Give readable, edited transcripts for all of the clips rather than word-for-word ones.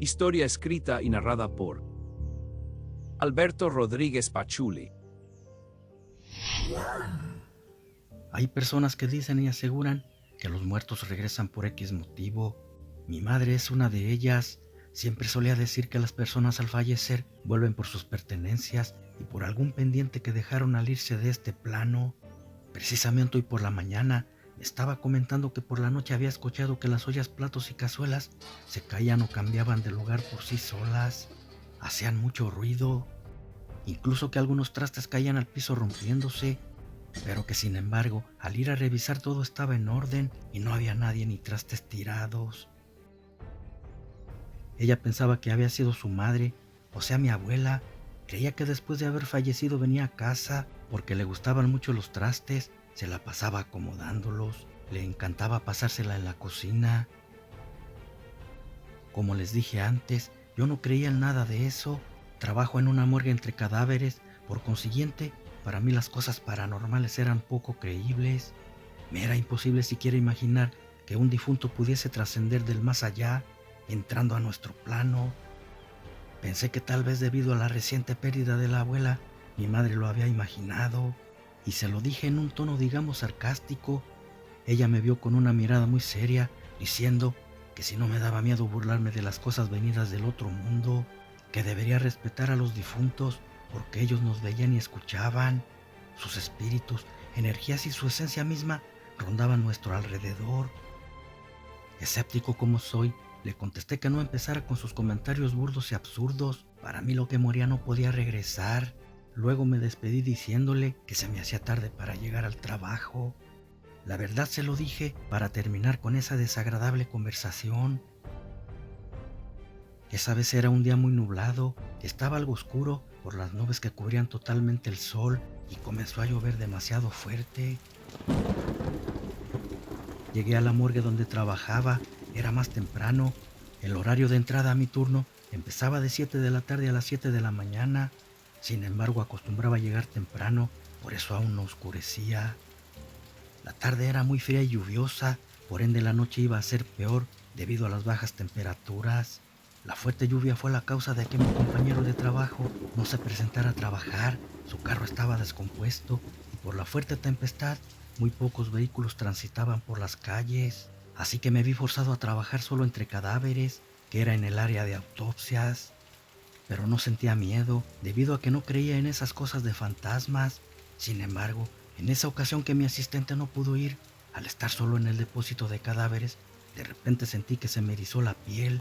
Historia escrita y narrada por Alberto Rodríguez Pachuli. Hay personas que dicen y aseguran que los muertos regresan por X motivo. Mi madre es una de ellas. Siempre solía decir que las personas al fallecer vuelven por sus pertenencias y por algún pendiente que dejaron al irse de este plano. Precisamente hoy por la mañana me estaba comentando que por la noche había escuchado que las ollas, platos y cazuelas se caían o cambiaban de lugar por sí solas. Hacían mucho ruido, incluso que algunos trastes caían al piso rompiéndose, pero que sin embargo al ir a revisar todo estaba en orden y no había nadie ni trastes tirados. Ella pensaba que había sido su madre, o sea mi abuela. Creía que después de haber fallecido venía a casa porque le gustaban mucho los trastes, se la pasaba acomodándolos, le encantaba pasársela en la cocina. Como les dije antes, yo no creía en nada de eso. Trabajo en una morgue entre cadáveres, por consiguiente, para mí las cosas paranormales eran poco creíbles. Me era imposible siquiera imaginar que un difunto pudiese trascender del más allá, entrando a nuestro plano. Pensé que tal vez debido a la reciente pérdida de la abuela, mi madre lo había imaginado, y se lo dije en un tono digamos sarcástico. Ella me vio con una mirada muy seria, diciendo que si no me daba miedo burlarme de las cosas venidas del otro mundo, que debería respetar a los difuntos porque ellos nos veían y escuchaban. Sus espíritus, energías y su esencia misma rondaban nuestro alrededor. Escéptico como soy, le contesté que no empezara con sus comentarios burdos y absurdos. Para mí lo que moría no podía regresar. Luego me despedí diciéndole que se me hacía tarde para llegar al trabajo. La verdad se lo dije para terminar con esa desagradable conversación. Esa vez era un día muy nublado, estaba algo oscuro por las nubes que cubrían totalmente el sol y comenzó a llover demasiado fuerte. Llegué a la morgue donde trabajaba, era más temprano. El horario de entrada a mi turno empezaba de 7 de la tarde a las 7 de la mañana. Sin embargo, acostumbraba a llegar temprano, por eso aún no oscurecía. La tarde era muy fría y lluviosa, por ende la noche iba a ser peor debido a las bajas temperaturas. La fuerte lluvia fue la causa de que mi compañero de trabajo no se presentara a trabajar. Su carro estaba descompuesto y por la fuerte tempestad muy pocos vehículos transitaban por las calles. Así que me vi forzado a trabajar solo entre cadáveres, que era en el área de autopsias. Pero no sentía miedo debido a que no creía en esas cosas de fantasmas. Sin embargo, en esa ocasión que mi asistente no pudo ir, al estar solo en el depósito de cadáveres, de repente sentí que se me erizó la piel.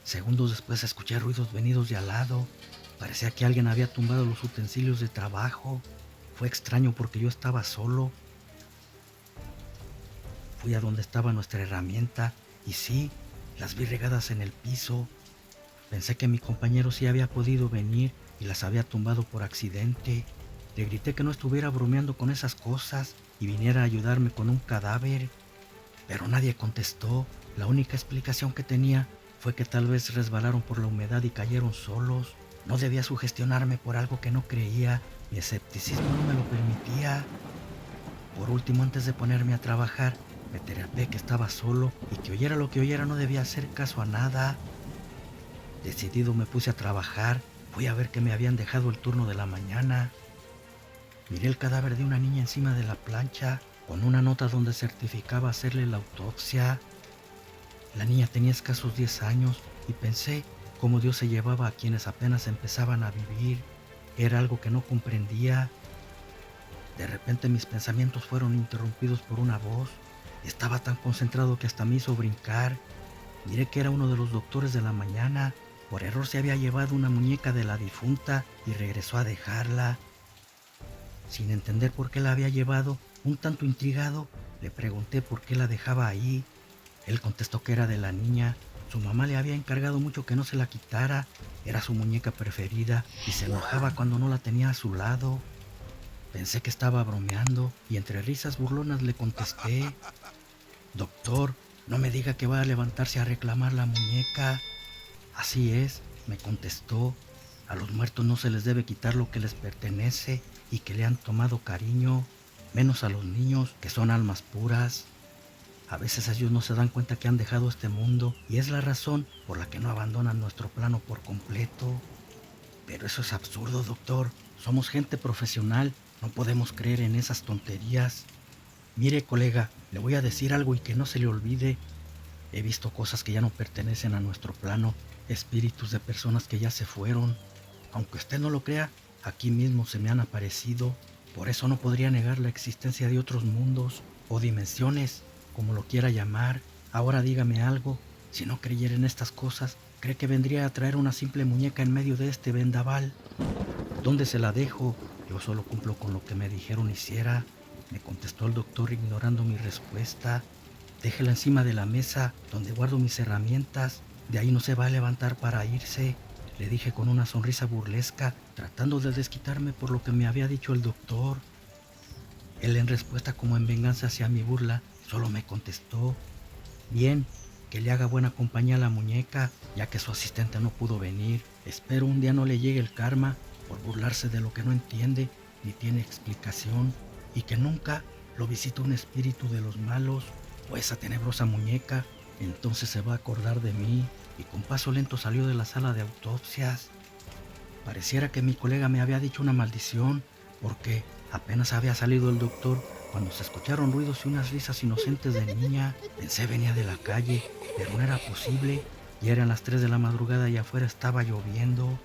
Segundos después escuché ruidos venidos de al lado. Parecía que alguien había tumbado los utensilios de trabajo. Fue extraño porque yo estaba solo. Fui a donde estaba nuestra herramienta y sí, las vi regadas en el piso. Pensé que mi compañero sí había podido venir y las había tumbado por accidente. Le grité que no estuviera bromeando con esas cosas y viniera a ayudarme con un cadáver, pero nadie contestó. La única explicación que tenía fue que tal vez resbalaron por la humedad y cayeron solos. No debía sugestionarme por algo que no creía, mi escepticismo no me lo permitía. Por último, antes de ponerme a trabajar, me terapé que estaba solo y que oyera lo que oyera no debía hacer caso a nada. Decidido me puse a trabajar, fui a ver que me habían dejado el turno de la mañana. Miré el cadáver de una niña encima de la plancha, con una nota donde certificaba hacerle la autopsia. La niña tenía escasos 10 años y pensé cómo Dios se llevaba a quienes apenas empezaban a vivir. Era algo que no comprendía. De repente mis pensamientos fueron interrumpidos por una voz. Estaba tan concentrado que hasta me hizo brincar. Miré que era uno de los doctores de la mañana. Por error se había llevado una muñeca de la difunta y regresó a dejarla. Sin entender por qué la había llevado, un tanto intrigado, le pregunté por qué la dejaba ahí. Él contestó que era de la niña. Su mamá le había encargado mucho que no se la quitara. Era su muñeca preferida y se enojaba cuando no la tenía a su lado. Pensé que estaba bromeando y entre risas burlonas le contesté: «Doctor, no me diga que va a levantarse a reclamar la muñeca». «Así es», me contestó. «A los muertos no se les debe quitar lo que les pertenece y que le han tomado cariño, menos a los niños que son almas puras». A veces ellos no se dan cuenta que han dejado este mundo y es la razón por la que no abandonan nuestro plano por completo. Pero eso es absurdo, doctor. Somos gente profesional, no podemos creer en esas tonterías. Mire, colega, le voy a decir algo y que no se le olvide. He visto cosas que ya no pertenecen a nuestro plano, espíritus de personas que ya se fueron. Aunque usted no lo crea, aquí mismo se me han aparecido. Por eso no podría negar la existencia de otros mundos o dimensiones, como lo quiera llamar. Ahora dígame algo, si no creyera en estas cosas, ¿cree que vendría a traer una simple muñeca en medio de este vendaval? ¿Dónde se la dejo? Yo solo cumplo con lo que me dijeron hiciera, me contestó el doctor ignorando mi respuesta. Déjela encima de la mesa donde guardo mis herramientas, de ahí no se va a levantar para irse, le dije con una sonrisa burlesca, tratando de desquitarme por lo que me había dicho el doctor. Él, en respuesta como en venganza hacia mi burla, solo me contestó: bien, que le haga buena compañía a la muñeca, ya que su asistente no pudo venir. Espero un día no le llegue el karma por burlarse de lo que no entiende ni tiene explicación, y que nunca lo visite un espíritu de los malos o esa tenebrosa muñeca. Entonces se va a acordar de mí. Y con paso lento salió de la sala de autopsias. Pareciera que mi colega me había dicho una maldición, porque apenas había salido el doctor cuando se escucharon ruidos y unas risas inocentes de niña. Pensé venía de la calle, pero no era posible. Ya eran las 3 de la madrugada y afuera estaba lloviendo.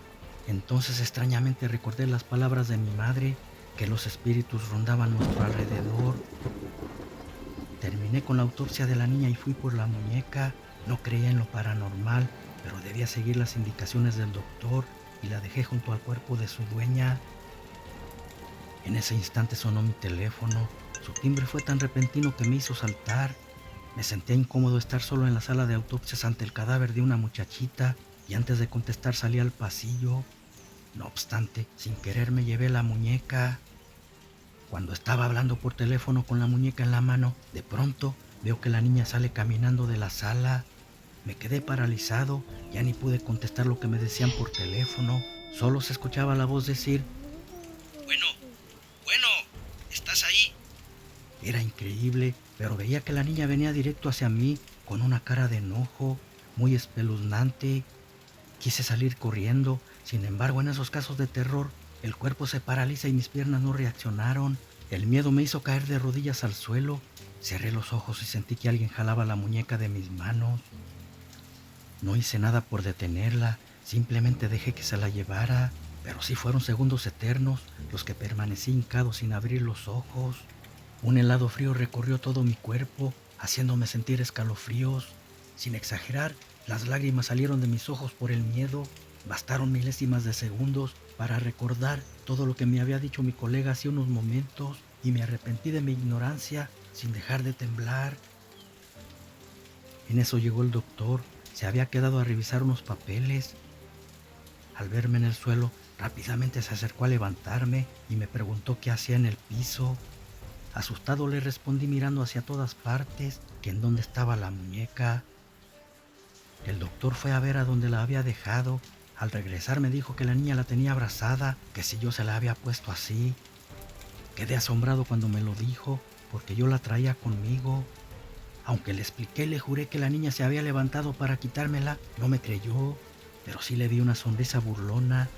Entonces extrañamente recordé las palabras de mi madre, que los espíritus rondaban nuestro alrededor. Terminé con la autopsia de la niña y fui por la muñeca. No creía en lo paranormal, pero debía seguir las indicaciones del doctor y la dejé junto al cuerpo de su dueña. En ese instante sonó mi teléfono. Su timbre fue tan repentino que me hizo saltar. Me sentía incómodo estar solo en la sala de autopsias ante el cadáver de una muchachita y antes de contestar salí al pasillo. No obstante, sin querer me llevé la muñeca. Cuando estaba hablando por teléfono con la muñeca en la mano, de pronto veo que la niña sale caminando de la sala. Me quedé paralizado, ya ni pude contestar lo que me decían por teléfono. Solo se escuchaba la voz decir: bueno, ¿estás ahí? Era increíble, pero veía que la niña venía directo hacia mí con una cara de enojo, muy espeluznante. Quise salir corriendo, sin embargo en esos casos de terror, el cuerpo se paraliza y mis piernas no reaccionaron. El miedo me hizo caer de rodillas al suelo. Cerré los ojos y sentí que alguien jalaba la muñeca de mis manos. No hice nada por detenerla, simplemente dejé que se la llevara, pero sí fueron segundos eternos los que permanecí hincado sin abrir los ojos. Un helado frío recorrió todo mi cuerpo, haciéndome sentir escalofríos. Sin exagerar, las lágrimas salieron de mis ojos por el miedo. Bastaron milésimas de segundos para recordar todo lo que me había dicho mi colega hace unos momentos y me arrepentí de mi ignorancia sin dejar de temblar. En eso llegó el doctor. Se había quedado a revisar unos papeles. Al verme en el suelo, rápidamente se acercó a levantarme y me preguntó qué hacía en el piso. Asustado le respondí mirando hacia todas partes que en dónde estaba la muñeca. El doctor fue a ver a dónde la había dejado. Al regresar me dijo que la niña la tenía abrazada, que si yo se la había puesto así. Quedé asombrado cuando me lo dijo, porque yo la traía conmigo. Aunque le expliqué y le juré que la niña se había levantado para quitármela, no me creyó, pero sí le vi una sonrisa burlona,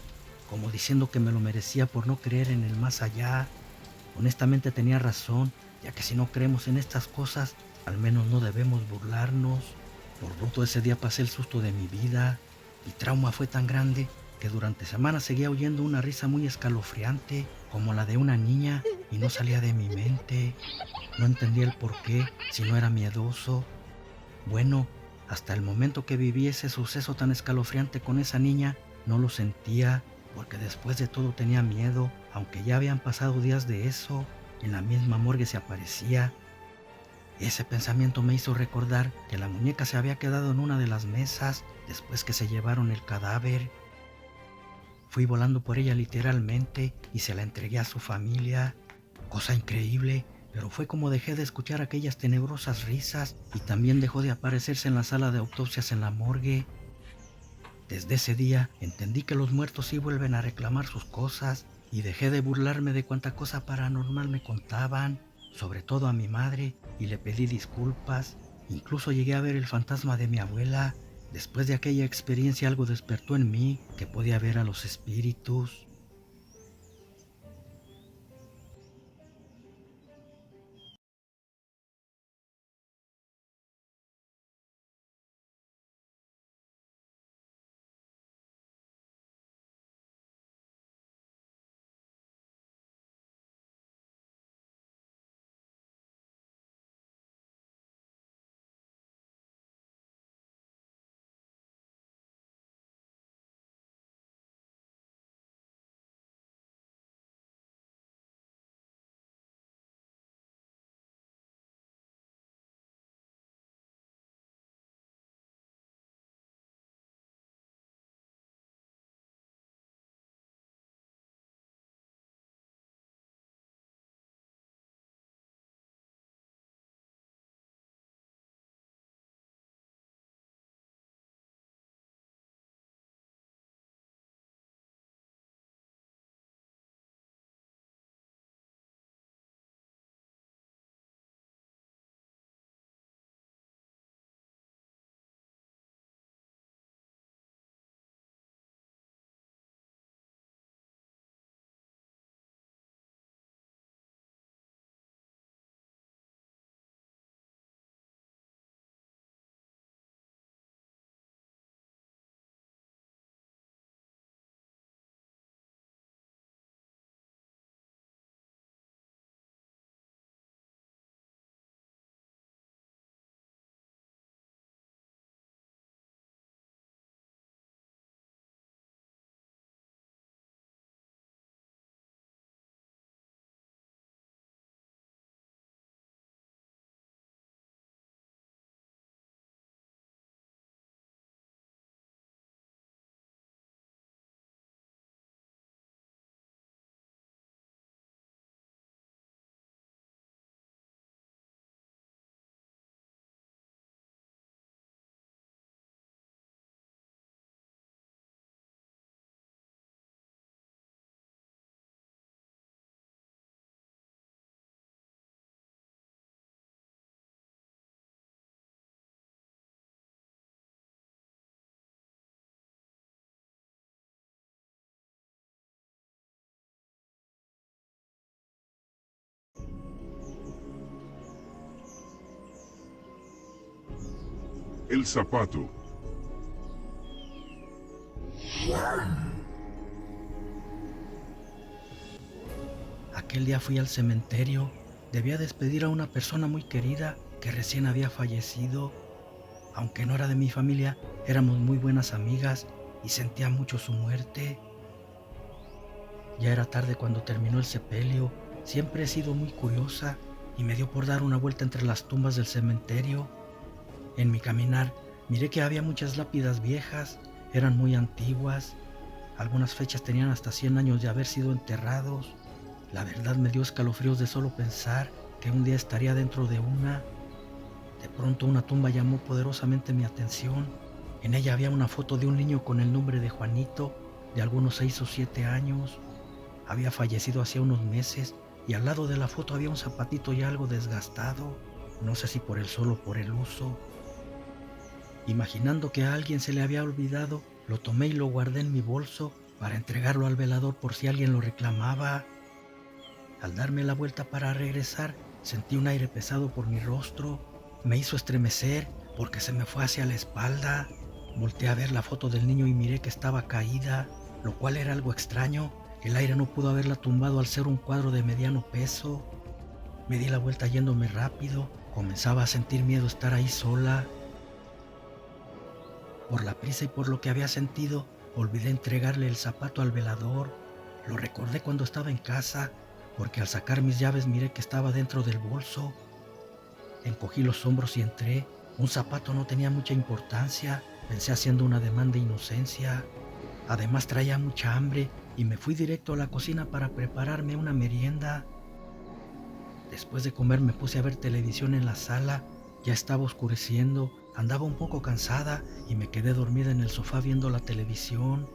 como diciendo que me lo merecía por no creer en el más allá. Honestamente tenía razón, ya que si no creemos en estas cosas, al menos no debemos burlarnos. Por bruto ese día pasé el susto de mi vida. Mi trauma fue tan grande que durante semanas seguía oyendo una risa muy escalofriante, como la de una niña, y no salía de mi mente. No entendía el por qué, si no era miedoso. Bueno, hasta el momento que viví ese suceso tan escalofriante con esa niña, no lo sentía, porque después de todo tenía miedo, aunque ya habían pasado días de eso. En la misma morgue se aparecía. Ese pensamiento me hizo recordar que la muñeca se había quedado en una de las mesas después que se llevaron el cadáver. Fui volando por ella literalmente y se la entregué a su familia. Cosa increíble, pero fue como dejé de escuchar aquellas tenebrosas risas y también dejó de aparecerse en la sala de autopsias en la morgue. Desde ese día entendí que los muertos sí vuelven a reclamar sus cosas y dejé de burlarme de cuánta cosa paranormal me contaban. sobre todo a mi madre, y le pedí disculpas. Incluso llegué a ver el fantasma de mi abuela. Después de aquella experiencia algo despertó en mí que podía ver a los espíritus. El zapato. Aquel día fui al cementerio. Debía despedir a una persona muy querida que recién había fallecido. Aunque no era de mi familia, éramos muy buenas amigas y sentía mucho su muerte. Ya era tarde cuando terminó el sepelio. Siempre he sido muy curiosa y me dio por dar una vuelta entre las tumbas del cementerio. En mi caminar miré que había muchas lápidas viejas, eran muy antiguas. Algunas fechas tenían hasta 100 años de haber sido enterrados. La verdad me dio escalofríos de solo pensar que un día estaría dentro de una. De pronto una tumba llamó poderosamente mi atención. En ella había una foto de un niño con el nombre de Juanito, de algunos 6 o 7 años. Había fallecido hacía unos meses y al lado de la foto había un zapatito ya algo desgastado, no sé si por el sol o por el uso. Imaginando que a alguien se le había olvidado, lo tomé y lo guardé en mi bolso para entregarlo al velador por si alguien lo reclamaba. Al darme la vuelta para regresar, sentí un aire pesado por mi rostro. Me hizo estremecer porque se me fue hacia la espalda. Volteé a ver la foto del niño y miré que estaba caída, lo cual era algo extraño. El aire no pudo haberla tumbado al ser un cuadro de mediano peso. Me di la vuelta yéndome rápido. Comenzaba a sentir miedo estar ahí sola. Por la prisa y por lo que había sentido, olvidé entregarle el zapato al velador. Lo recordé cuando estaba en casa, porque al sacar mis llaves miré que estaba dentro del bolso. Encogí los hombros y entré. Un zapato no tenía mucha importancia, pensé haciendo una demanda de inocencia. Además traía mucha hambre y me fui directo a la cocina para prepararme una merienda. Después de comer me puse a ver televisión en la sala. Ya estaba oscureciendo, andaba un poco cansada y me quedé dormida en el sofá viendo la televisión.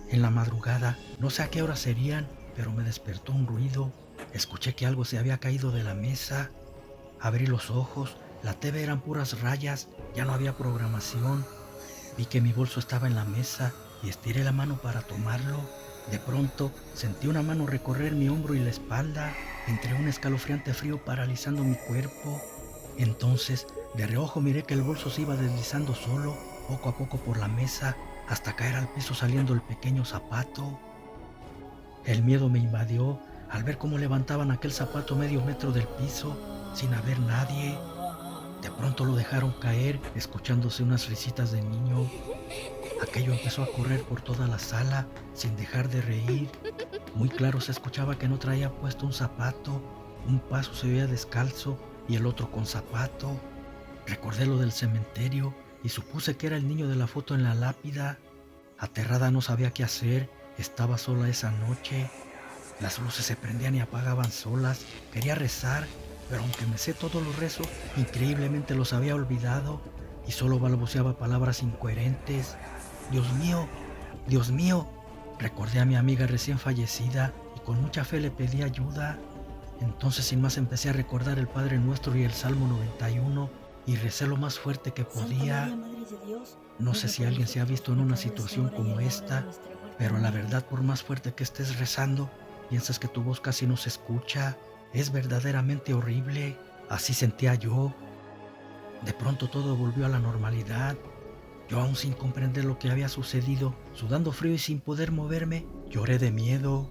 En la madrugada, no sé a qué hora serían, pero me despertó un ruido. Escuché que algo se había caído de la mesa. Abrí los ojos, la TV eran puras rayas, ya no había programación. Vi que mi bolso estaba en la mesa y estiré la mano para tomarlo. De pronto sentí una mano recorrer mi hombro y la espalda, entre un escalofriante frío paralizando mi cuerpo. Entonces, de reojo miré que el bolso se iba deslizando solo, poco a poco por la mesa, hasta caer al piso saliendo el pequeño zapato. El miedo me invadió al ver cómo levantaban aquel zapato medio metro del piso, sin haber nadie. De pronto lo dejaron caer, escuchándose unas risitas de niño. Aquello empezó a correr por toda la sala, sin dejar de reír. Muy claro se escuchaba que no traía puesto un zapato, un paso se veía descalzo y el otro con zapato. Recordé lo del cementerio y supuse que era el niño de la foto en la lápida. Aterrada no sabía qué hacer, estaba sola esa noche. Las luces se prendían y apagaban solas. Quería rezar, pero aunque me sé todos los rezos, increíblemente los había olvidado y solo balbuceaba palabras incoherentes. Dios mío, Dios mío. Recordé a mi amiga recién fallecida y con mucha fe le pedí ayuda. Entonces sin más empecé a recordar el Padre Nuestro y el Salmo 91 y recé lo más fuerte que podía. No sé si alguien se ha visto en una situación como esta, pero la verdad, por más fuerte que estés rezando, piensas que tu voz casi no se escucha. Es verdaderamente horrible. Así sentía yo. De pronto todo volvió a la normalidad. Yo, aún sin comprender lo que había sucedido, sudando frío y sin poder moverme, lloré de miedo.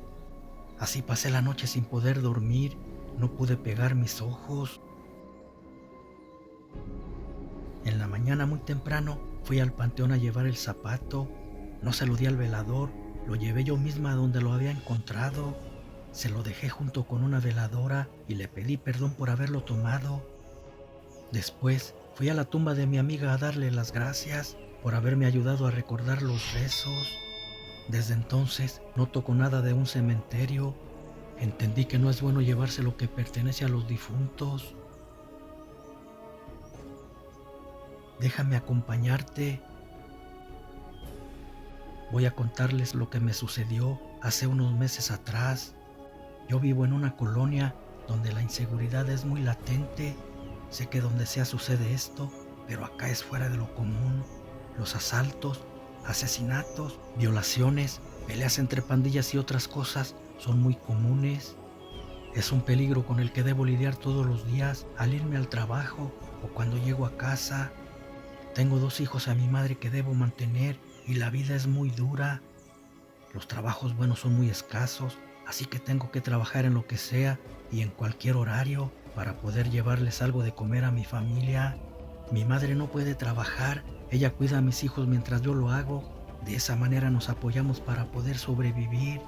Así pasé la noche sin poder dormir. No pude pegar mis ojos. En la mañana muy temprano fui al panteón a llevar el zapato. No se lo di al velador, lo llevé yo misma a donde lo había encontrado. Se lo dejé junto con una veladora y le pedí perdón por haberlo tomado. Después fui a la tumba de mi amiga a darle las gracias por haberme ayudado a recordar los rezos. Desde entonces no toco nada de un cementerio. Entendí que no es bueno llevarse lo que pertenece a los difuntos. Déjame acompañarte. Voy a contarles lo que me sucedió hace unos meses atrás. Yo vivo en una colonia donde la inseguridad es muy latente. Sé que donde sea sucede esto, pero acá es fuera de lo común. Los asaltos, asesinatos, violaciones, peleas entre pandillas y otras cosas son muy comunes. Es un peligro con el que debo lidiar todos los días al irme al trabajo o cuando llego a casa. Tengo 2 hijos a mi madre que debo mantener y la vida es muy dura. Los trabajos buenos son muy escasos, así que tengo que trabajar en lo que sea y en cualquier horario para poder llevarles algo de comer a mi familia. Mi madre no puede trabajar, ella cuida a mis hijos mientras yo lo hago. De esa manera nos apoyamos para poder sobrevivir.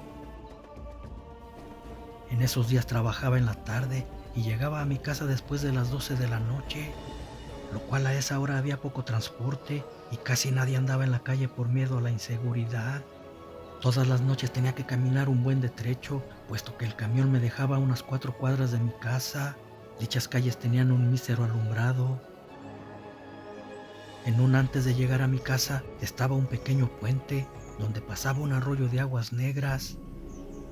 En esos días trabajaba en la tarde y llegaba a mi casa después de las 12 de la noche, lo cual a esa hora había poco transporte y casi nadie andaba en la calle por miedo a la inseguridad. Todas las noches tenía que caminar un buen de trecho, puesto que el camión me dejaba a unas 4 cuadras de mi casa. Dichas calles tenían un mísero alumbrado. En un antes de llegar a mi casa estaba un pequeño puente donde pasaba un arroyo de aguas negras.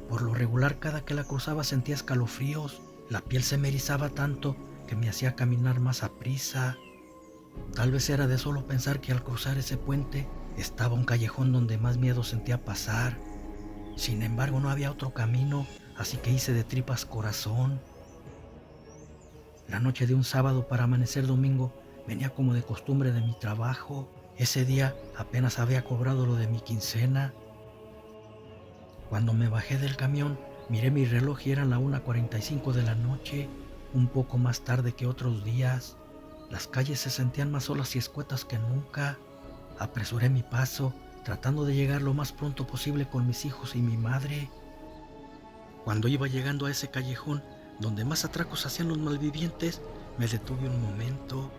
Por lo regular, cada que la cruzaba sentía escalofríos. La piel se me erizaba tanto que me hacía caminar más aprisa. Tal vez era de solo pensar que al cruzar ese puente estaba un callejón donde más miedo sentía pasar. Sin embargo, no había otro camino, así que hice de tripas corazón. La noche de un sábado para amanecer domingo venía como de costumbre de mi trabajo. Ese día apenas había cobrado lo de mi quincena. Cuando me bajé del camión, miré mi reloj y eran la 1:45 de la noche, un poco más tarde que otros días. Las calles se sentían más solas y escuetas que nunca. Apresuré mi paso, tratando de llegar lo más pronto posible con mis hijos y mi madre. Cuando iba llegando a ese callejón, donde más atracos hacían los malvivientes, me detuve un momento.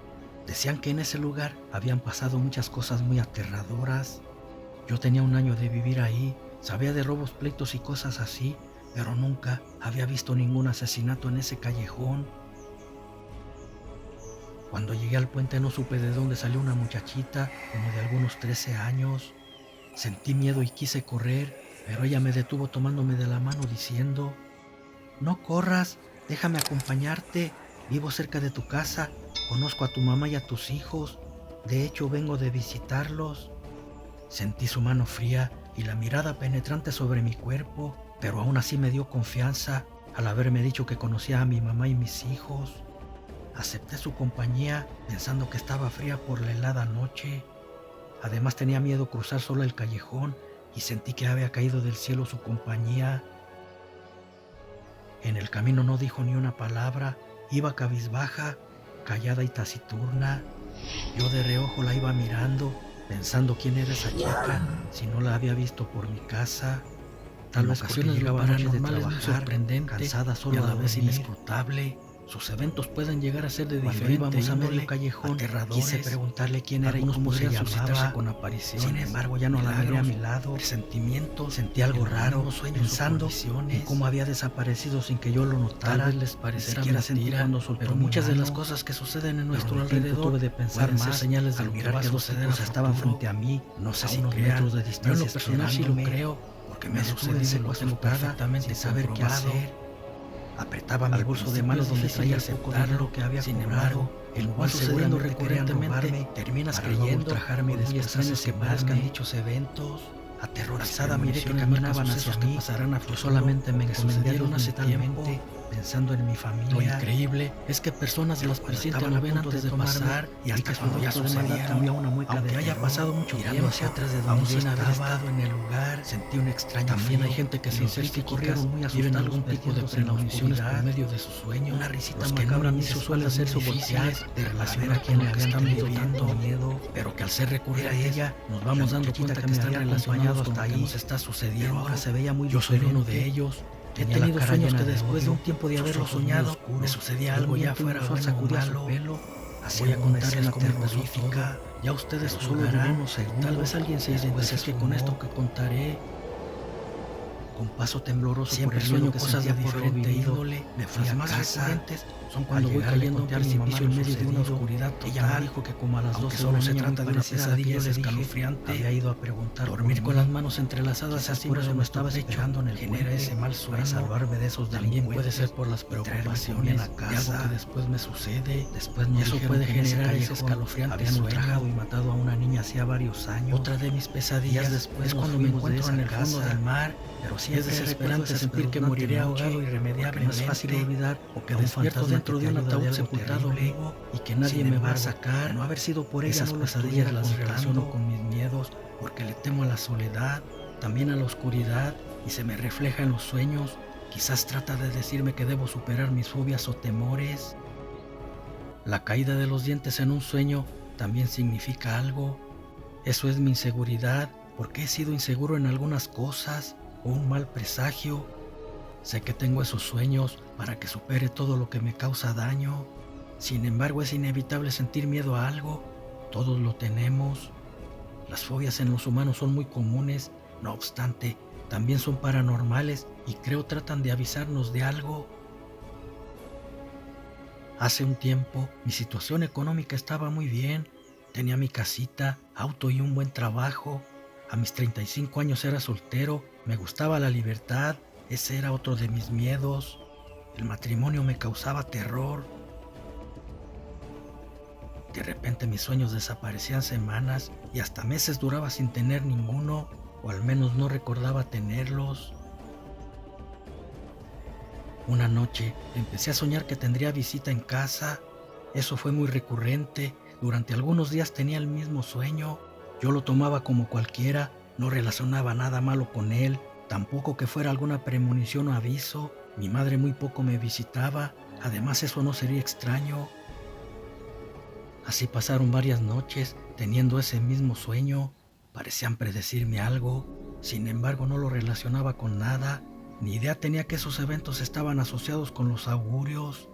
Decían que en ese lugar habían pasado muchas cosas muy aterradoras. Yo tenía 1 año de vivir ahí, sabía de robos, pleitos y cosas así, pero nunca había visto ningún asesinato en ese callejón. Cuando llegué al puente no supe de dónde salió una muchachita, como de algunos 13 años. Sentí miedo y quise correr, pero ella me detuvo tomándome de la mano diciendo: no corras, déjame acompañarte, vivo cerca de tu casa, conozco a tu mamá y a tus hijos, de hecho vengo de visitarlos. Sentí su mano fría y la mirada penetrante sobre mi cuerpo, pero aún así me dio confianza al haberme dicho que conocía a mi mamá y mis hijos. Acepté su compañía pensando que estaba fría por la helada noche. Además tenía miedo cruzar solo el callejón y sentí que había caído del cielo su compañía. En el camino no dijo ni una palabra, iba cabizbaja, callada y taciturna. Yo de reojo la iba mirando, pensando quién era esa chica, si no la había visto por mi casa. Tal vez ocasiones llegaba noche de trabajar, cansada solo y a la vez inescrutable. Sus eventos pueden llegar a ser de diferente íbamos a medio callejón, quise preguntarle quién era y cómo se llamaba. Con apariciones. Sin embargo, ya no la miré a mi lado. Sentimientos, sentí algo raro, pensando en cómo había desaparecido sin que yo lo notara. Tal vez les parecerá mentira, cuando soltó pero muchas de las cosas que suceden en nuestro alrededor tuve de pensar más señales de mirar que dos cosas estaban frente a mí. No sé si unos metros de distancia. Yo en lo personal sí lo creo, porque me sucedió perfectamente sin saber qué hacer. Apretaba mi bolso de mano donde traía el poco dinero que había cobrado, el cual sucediendo recurrentemente terminas creyendo ultrajarme y después que parezcan dichos eventos. Aterrorizada miré que caminaban hacia mí, yo solamente me encomendé a Dios hace tiempo, pensando en mi familia. Lo increíble es que personas las presienten o ven antes de pasar y hasta cuando ya sucedieron, aunque haya pasado mucho tiempo hacia atrás de donde yo estaba en el lugar, sentí un extraño también hay gente que sin ser psíquicas viven algún tipo de premoniciones por medio de sus sueños. Una risita macabra a mí se suele hacer su difíciles de relacionar con lo que están viviendo miedo, pero que al ser recurrir a ella nos vamos dando cuenta que están relacionados hasta ahí nos está sucediendo. Ahora se veía muy yo soy uno de ellos. He tenido sueños que después de un tiempo de haberlo soñado, me sucedía algo ya fuera al sacudía su pelo. Así voy a contarles como terrorífica. Ya ustedes juzgarán, tal vez alguien se identifique con esto que contaré. Con paso tembloroso siempre por el sueño cosas de diferente índole. Me fui a más recurrentes son cuando voy cayendo a un precipicio en medio de una oscuridad total. Ella me dijo que como a las 12 solo se trata de una pesadilla escalofriante. Había ido a preguntar dormir con las manos entrelazadas así por eso me estaba esperando en el genera ese mal sueño. Salvarme de esos también puede ser por las preocupaciones de algo que después me sucede. Después no eso puede generar ese escalofriante. Habían ultrajado y matado a una niña hacía varios años. Otra de mis pesadillas después es cuando me encuentro en el fondo del mar. Pero sí es desesperante sentir que moriré ahogado irremediablemente. No es fácil olvidar o que despierto dentro de un ataúd sepultado vivo y que nadie me va a sacar. No haber sido por ella, esas pesadillas las relaciono con mis miedos porque le temo a la soledad, también a la oscuridad y se me refleja en los sueños. Quizás trata de decirme que debo superar mis fobias o temores. La caída de los dientes en un sueño también significa algo. Eso es mi inseguridad, porque he sido inseguro en algunas cosas o un mal presagio. Sé que tengo esos sueños para que supere todo lo que me causa daño. Sin embargo, es inevitable sentir miedo a algo. Todos lo tenemos. Las fobias en los humanos son muy comunes. No obstante, también son paranormales y creo tratan de avisarnos de algo. Hace un tiempo, mi situación económica estaba muy bien. Tenía mi casita, auto y un buen trabajo. A mis 35 años era soltero, me gustaba la libertad, ese era otro de mis miedos. El matrimonio me causaba terror. De repente mis sueños desaparecían semanas y hasta meses duraba sin tener ninguno, o al menos no recordaba tenerlos. Una noche empecé a soñar que tendría visita en casa. Eso fue muy recurrente, durante algunos días tenía el mismo sueño. Yo lo tomaba como cualquiera, no relacionaba nada malo con él, tampoco que fuera alguna premonición o aviso. Mi madre muy poco me visitaba, además eso no sería extraño. Así pasaron varias noches, teniendo ese mismo sueño. Parecían predecirme algo, sin embargo no lo relacionaba con nada. Ni idea tenía que esos eventos estaban asociados con los augurios.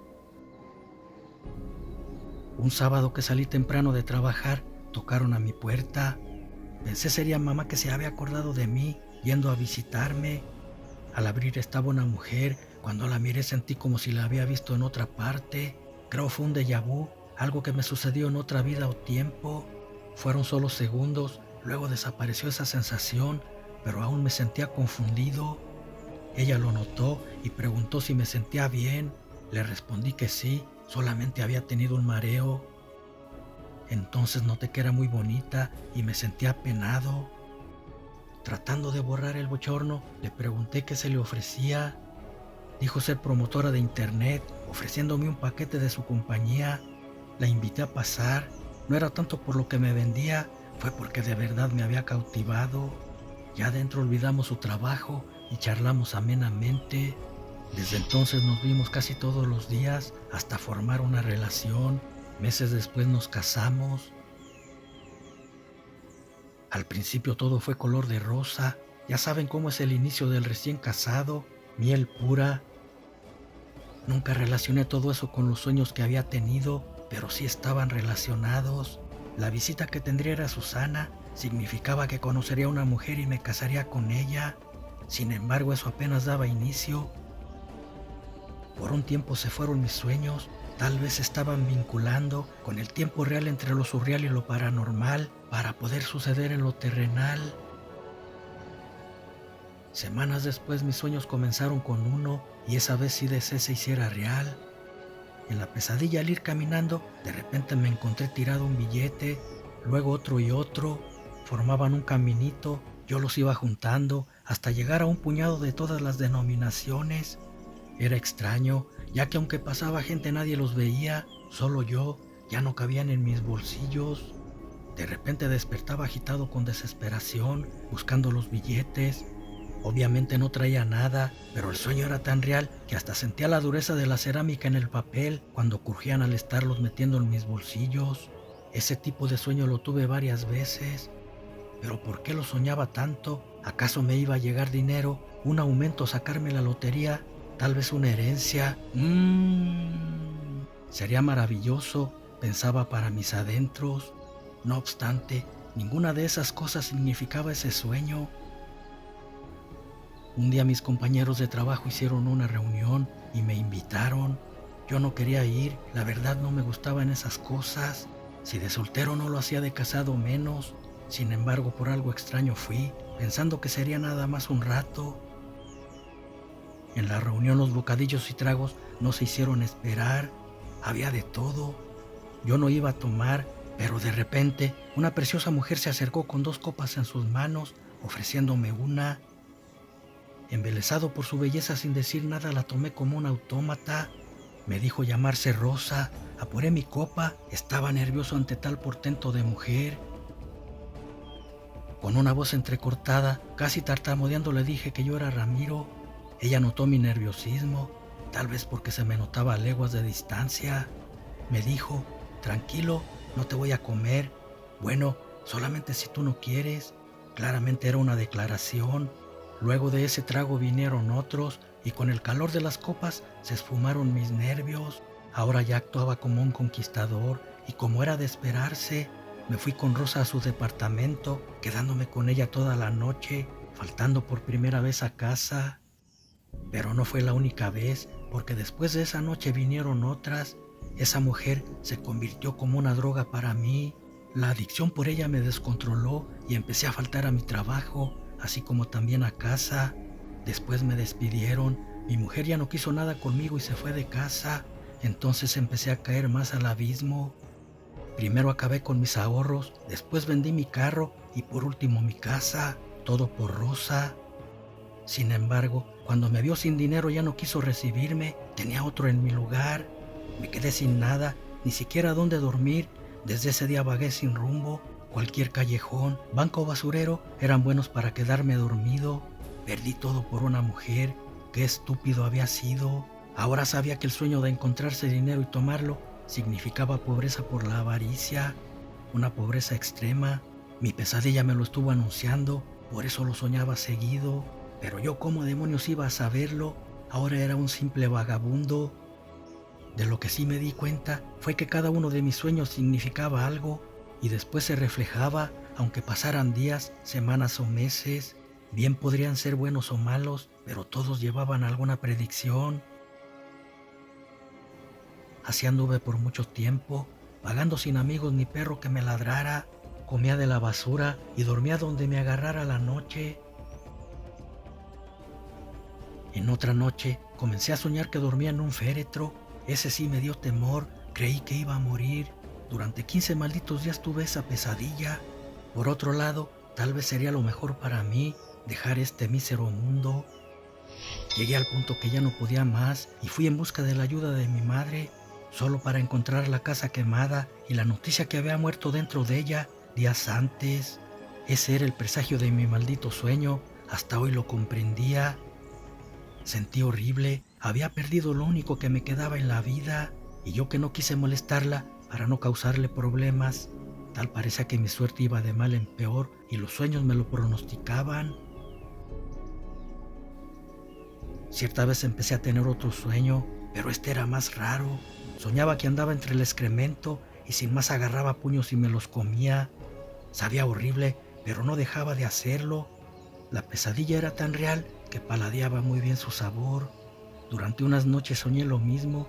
Un sábado que salí temprano de trabajar, tocaron a mi puerta. Pensé sería mamá que se había acordado de mí, yendo a visitarme. Al abrir estaba una mujer. Cuando la miré sentí como si la había visto en otra parte. Creo fue un déjà vu, algo que me sucedió en otra vida o tiempo. Fueron solo segundos, luego desapareció esa sensación. pero aún me sentía confundido. Ella lo notó y preguntó si me sentía bien. Le respondí que sí, solamente había tenido un mareo. Entonces noté que era muy bonita y me sentía apenado. Tratando de borrar el bochorno, le pregunté qué se le ofrecía. Dijo ser promotora de internet, ofreciéndome un paquete de su compañía. La invité a pasar. No era tanto por lo que me vendía, fue porque de verdad me había cautivado. Ya adentro olvidamos su trabajo y charlamos amenamente. Desde entonces nos vimos casi todos los días hasta formar una relación. Meses después nos casamos. Al principio todo fue color de rosa. Ya saben cómo es el inicio del recién casado, miel pura. Nunca relacioné todo eso con los sueños que había tenido, pero sí estaban relacionados. La visita que tendría era Susana. Significaba que conocería a una mujer y me casaría con ella. Sin embargo, eso apenas daba inicio. Por un tiempo se fueron mis sueños. Tal vez estaban vinculando con el tiempo real entre lo surreal y lo paranormal para poder suceder en lo terrenal. Semanas después mis sueños comenzaron con uno y esa vez sí deseé se hiciera real. En la pesadilla al ir caminando, de repente me encontré tirado un billete, luego otro y otro, formaban un caminito, yo los iba juntando hasta llegar a un puñado de todas las denominaciones. Era extraño, ya que aunque pasaba gente nadie los veía, solo yo, ya no cabían en mis bolsillos. De repente despertaba agitado con desesperación, buscando los billetes. Obviamente no traía nada, pero el sueño era tan real que hasta sentía la dureza de la cerámica en el papel cuando crujían al estarlos metiendo en mis bolsillos. Ese tipo de sueño lo tuve varias veces. ¿Pero por qué lo soñaba tanto? ¿Acaso me iba a llegar dinero, un aumento, sacarme la lotería, tal vez una herencia? Sería maravilloso, pensaba para mis adentros. No obstante, ninguna de esas cosas significaba ese sueño. Un día mis compañeros de trabajo hicieron una reunión y me invitaron. Yo no quería ir, la verdad no me gustaban esas cosas. Si de soltero no lo hacía, de casado menos. Sin embargo, por algo extraño fui, pensando que sería nada más un rato. En la reunión los bocadillos y tragos no se hicieron esperar. Había de todo. Yo no iba a tomar, pero de repente una preciosa mujer se acercó con 2 copas en sus manos, ofreciéndome una. Embelesado por su belleza, sin decir nada, la tomé como un autómata. Me dijo llamarse Rosa. Apuré mi copa. Estaba nervioso ante tal portento de mujer. Con una voz entrecortada, casi tartamudeando, le dije que yo era Ramiro. Ella notó mi nerviosismo, tal vez porque se me notaba a leguas de distancia. Me dijo: tranquilo, no te voy a comer. Bueno, solamente si tú no quieres. Claramente era una declaración. Luego de ese trago vinieron otros y con el calor de las copas se esfumaron mis nervios. Ahora ya actuaba como un conquistador y, como era de esperarse, me fui con Rosa a su departamento, quedándome con ella toda la noche, faltando por primera vez a casa. Pero no fue la única vez, porque después de esa noche vinieron otras. Esa mujer se convirtió como una droga para mí. La adicción por ella me descontroló y empecé a faltar a mi trabajo, así como también a casa. Después me despidieron, mi mujer ya no quiso nada conmigo y se fue de casa. Entonces empecé a caer más al abismo. Primero acabé con mis ahorros, después vendí mi carro y por último mi casa, todo por Rosa. Sin embargo, cuando me vio sin dinero ya no quiso recibirme, tenía otro en mi lugar. Me quedé sin nada, ni siquiera dónde dormir. Desde ese día vagué sin rumbo. Cualquier callejón, banco o basurero eran buenos para quedarme dormido. Perdí todo por una mujer. Qué estúpido había sido. Ahora sabía que el sueño de encontrarse dinero y tomarlo significaba pobreza por la avaricia, una pobreza extrema. Mi pesadilla me lo estuvo anunciando, por eso lo soñaba seguido. Pero yo, ¿cómo demonios iba a saberlo? Ahora era un simple vagabundo. De lo que sí me di cuenta fue que cada uno de mis sueños significaba algo y después se reflejaba, aunque pasaran días, semanas o meses. Bien podrían ser buenos o malos, pero todos llevaban alguna predicción. Así anduve por mucho tiempo, vagando sin amigos ni perro que me ladrara. Comía de la basura y dormía donde me agarrara la noche. En otra noche comencé a soñar que dormía en un féretro. Ese sí me dio temor, creí que iba a morir. Durante 15 malditos días tuve esa pesadilla. Por otro lado, tal vez sería lo mejor para mí dejar este mísero mundo. Llegué al punto que ya no podía más y fui en busca de la ayuda de mi madre, solo para encontrar la casa quemada y la noticia que había muerto dentro de ella días antes. Ese era el presagio de mi maldito sueño, hasta hoy lo comprendía. Sentí horrible, había perdido lo único que me quedaba en la vida, y yo que no quise molestarla para no causarle problemas. Tal parecía que mi suerte iba de mal en peor y los sueños me lo pronosticaban. Cierta vez empecé a tener otro sueño, pero este era más raro. Soñaba que andaba entre el excremento y sin más agarraba puños y me los comía. Sabía horrible, pero no dejaba de hacerlo. La pesadilla era tan real que paladeaba muy bien su sabor. Durante unas noches soñé lo mismo.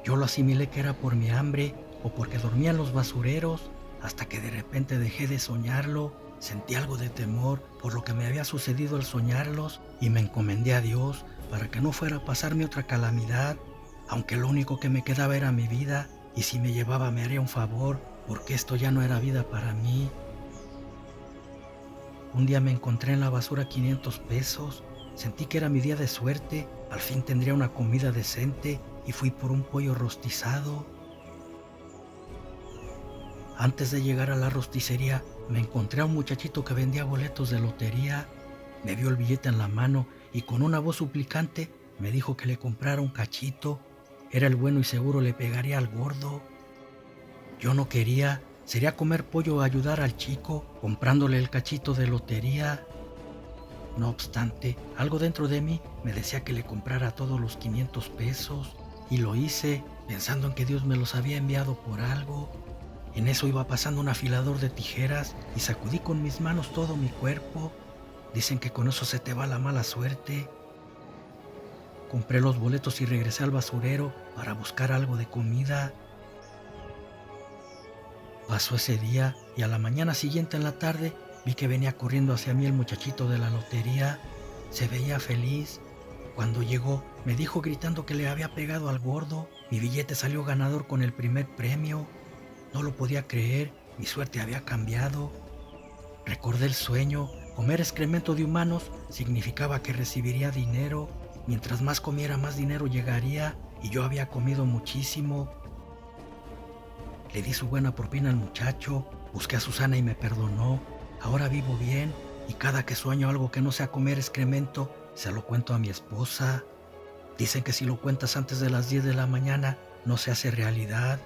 Yo lo asimilé que era por mi hambre o porque dormía en los basureros, hasta que de repente dejé de soñarlo. Sentí algo de temor por lo que me había sucedido al soñarlos y me encomendé a Dios para que no fuera a pasarme otra calamidad, aunque lo único que me quedaba era mi vida, y si me llevaba me haría un favor, porque esto ya no era vida para mí. Un día me encontré en la basura 500 pesos, sentí que era mi día de suerte, al fin tendría una comida decente y fui por un pollo rostizado. Antes de llegar a la rosticería, me encontré a un muchachito que vendía boletos de lotería. Me vio el billete en la mano y con una voz suplicante me dijo que le comprara un cachito. Era el bueno y seguro le pegaría al gordo. Yo no quería, sería comer pollo o ayudar al chico comprándole el cachito de lotería. No obstante, algo dentro de mí me decía que le comprara todos los 500 pesos y lo hice pensando en que Dios me los había enviado por algo. En eso iba pasando un afilador de tijeras y sacudí con mis manos todo mi cuerpo. Dicen que con eso se te va la mala suerte. Compré los boletos y regresé al basurero para buscar algo de comida. Pasó ese día y a la mañana siguiente en la tarde vi que venía corriendo hacia mí el muchachito de la lotería. Se veía feliz. Cuando llegó me dijo gritando que le había pegado al gordo. Mi billete salió ganador con el primer premio. No lo podía creer, mi suerte había cambiado. Recordé el sueño, comer excremento de humanos significaba que recibiría dinero. Mientras más comiera, más dinero llegaría, y yo había comido muchísimo. Le di su buena propina al muchacho, busqué a Susana y me perdonó. Ahora vivo bien, y cada que sueño algo que no sea comer excremento, se lo cuento a mi esposa. Dicen que si lo cuentas antes de las 10 de la mañana, no se hace realidad.